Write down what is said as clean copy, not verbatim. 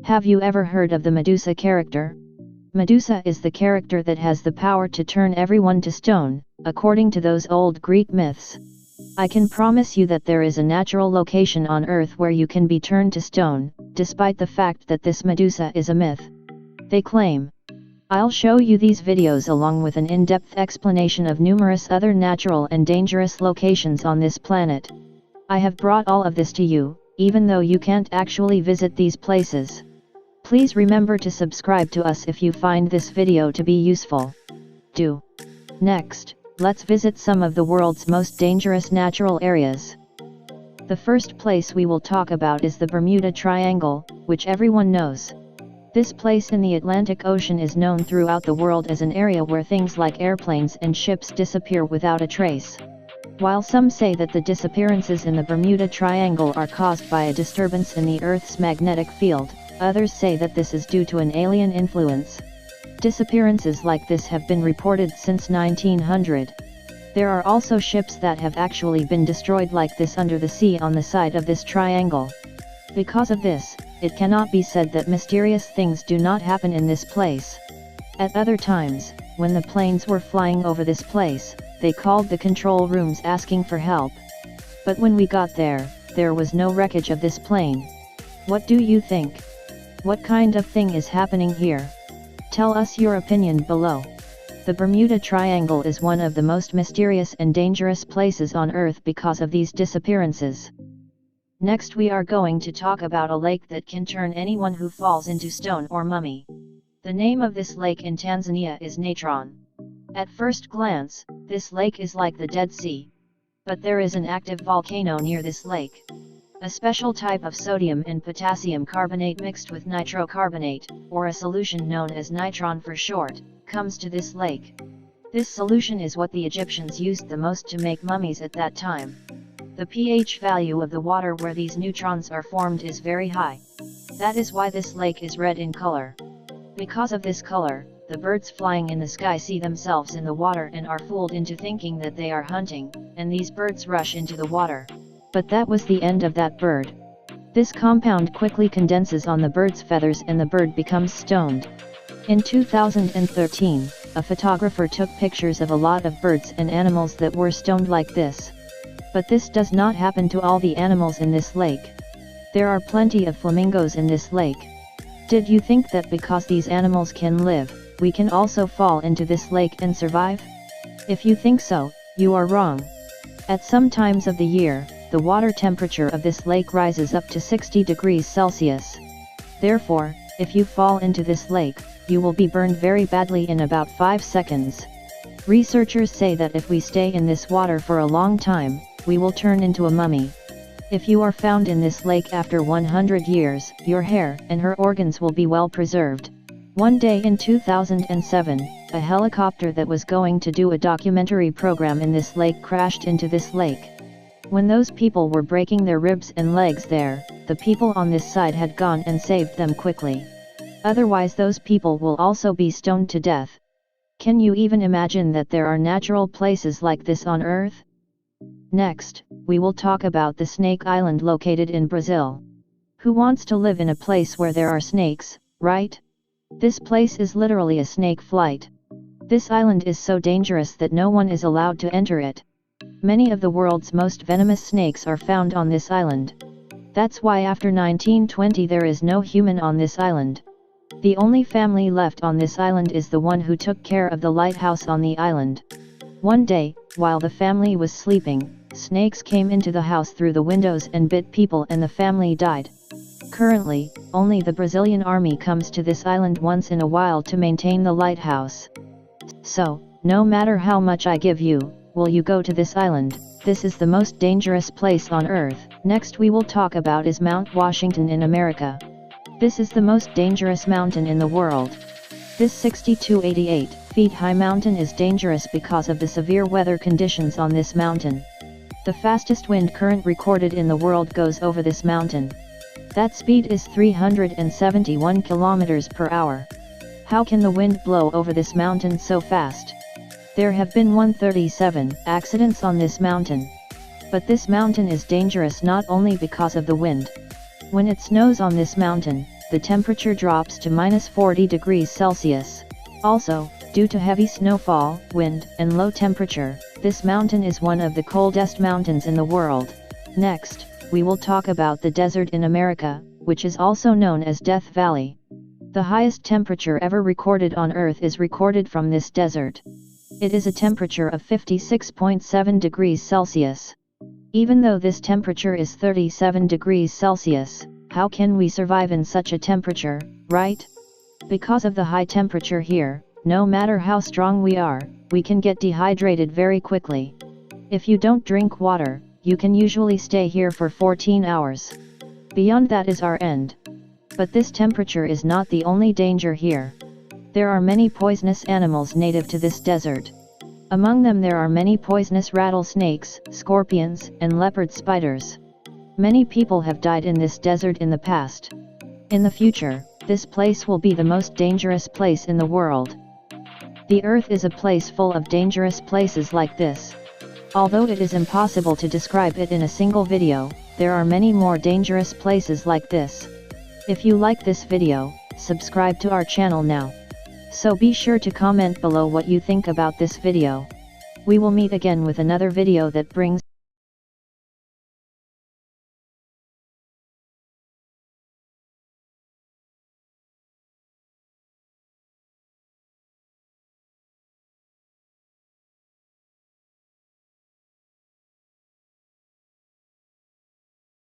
Have you ever heard of the Medusa character? Medusa is the character that has the power to turn everyone to stone, according to those old Greek myths. I can promise you that there is a natural location on Earth where you can be turned to stone, despite the fact that this Medusa is a myth. They claim. I'll show you these videos along with an in-depth explanation of numerous other natural and dangerous locations on this planet. I have brought all of this to you, even though you can't actually visit these places. Please remember to subscribe to us if you find this video to be useful. Do. Next, let's visit some of the world's most dangerous natural areas. The first place we will talk about is the Bermuda Triangle, which everyone knows. This place in the Atlantic Ocean is known throughout the world as an area where things like airplanes and ships disappear without a trace. While some say that the disappearances in the Bermuda Triangle are caused by a disturbance in the Earth's magnetic field, others say that this is due to an alien influence. Disappearances like this have been reported since 1900. There are also ships that have actually been destroyed like this under the sea on the side of this triangle. Because of this, it cannot be said that mysterious things do not happen in this place. At other times, when the planes were flying over this place, they called the control rooms asking for help. But when we got there, there was no wreckage of this plane. What do you think? What kind of thing is happening here? Tell us your opinion below. The Bermuda Triangle is one of the most mysterious and dangerous places on Earth because of these disappearances. Next we are going to talk about a lake that can turn anyone who falls into stone or mummy. The name of this lake in Tanzania is Natron. At first glance, this lake is like the Dead Sea. But there is an active volcano near this lake. A special type of sodium and potassium carbonate mixed with nitrocarbonate, or a solution known as nitron for short, comes to this lake. This solution is what the Egyptians used the most to make mummies at that time. The pH value of the water where these neutrons are formed is very high. That is why this lake is red in color. Because of this color, the birds flying in the sky see themselves in the water and are fooled into thinking that they are hunting, and these birds rush into the water. But that was the end of that bird. This compound quickly condenses on the bird's feathers and the bird becomes stoned. In 2013, a photographer took pictures of a lot of birds and animals that were stoned like this. But this does not happen to all the animals in this lake. There are plenty of flamingos in this lake. Did you think that because these animals can live, we can also fall into this lake and survive? If you think so, you are wrong. At some times of the year, the water temperature of this lake rises up to 60 degrees Celsius. Therefore, if you fall into this lake, you will be burned very badly in about 5 seconds. Researchers say that if we stay in this water for a long time, we will turn into a mummy. If you are found in this lake after 100 years, your hair and her organs will be well preserved. One day in 2007, a helicopter that was going to do a documentary program in this lake crashed into this lake. When those people were breaking their ribs and legs there, the people on this side had gone and saved them quickly. Otherwise those people will also be stoned to death. Can you even imagine that there are natural places like this on Earth? Next, we will talk about the Snake Island located in Brazil. Who wants to live in a place where there are snakes, right? This place is literally a snake flight. This island is so dangerous that no one is allowed to enter it. Many of the world's most venomous snakes are found on this island. That's why after 1920 there is no human on this island. The only family left on this island is the one who took care of the lighthouse on the island. One day, while the family was sleeping, snakes came into the house through the windows and bit people and the family died. Currently, only the Brazilian army comes to this island once in a while to maintain the lighthouse. So, no matter how much I give you, will you go to this island? This is the most dangerous place on Earth. Next we will talk about is Mount Washington in America. This is the most dangerous mountain in the world. This 6,288 feet high mountain is dangerous because of the severe weather conditions on this mountain. The fastest wind current recorded in the world goes over this mountain. That speed is 371 kilometers per hour. How can the wind blow over this mountain so fast? There have been 137 accidents on this mountain. But this mountain is dangerous not only because of the wind. When it snows on this mountain, the temperature drops to -40 degrees Celsius. Also, due to heavy snowfall, wind, and low temperature, this mountain is one of the coldest mountains in the world. Next, we will talk about the desert in America, which is also known as Death Valley. The highest temperature ever recorded on Earth is recorded from this desert. It is a temperature of 56.7 degrees Celsius. Even though this temperature is 37 degrees Celsius, how can we survive in such a temperature, right? Because of the high temperature here, no matter how strong we are, we can get dehydrated very quickly. If you don't drink water, you can usually stay here for 14 hours. Beyond that is our end. But this temperature is not the only danger here. There are many poisonous animals native to this desert. Among them there are many poisonous rattlesnakes, scorpions, and leopard spiders. Many people have died in this desert in the past. In the future, this place will be the most dangerous place in the world. The Earth is a place full of dangerous places like this. Although it is impossible to describe it in a single video, there are many more dangerous places like this. If you like this video, subscribe to our channel now. So be sure to comment below what you think about this video. We will meet again with another video that brings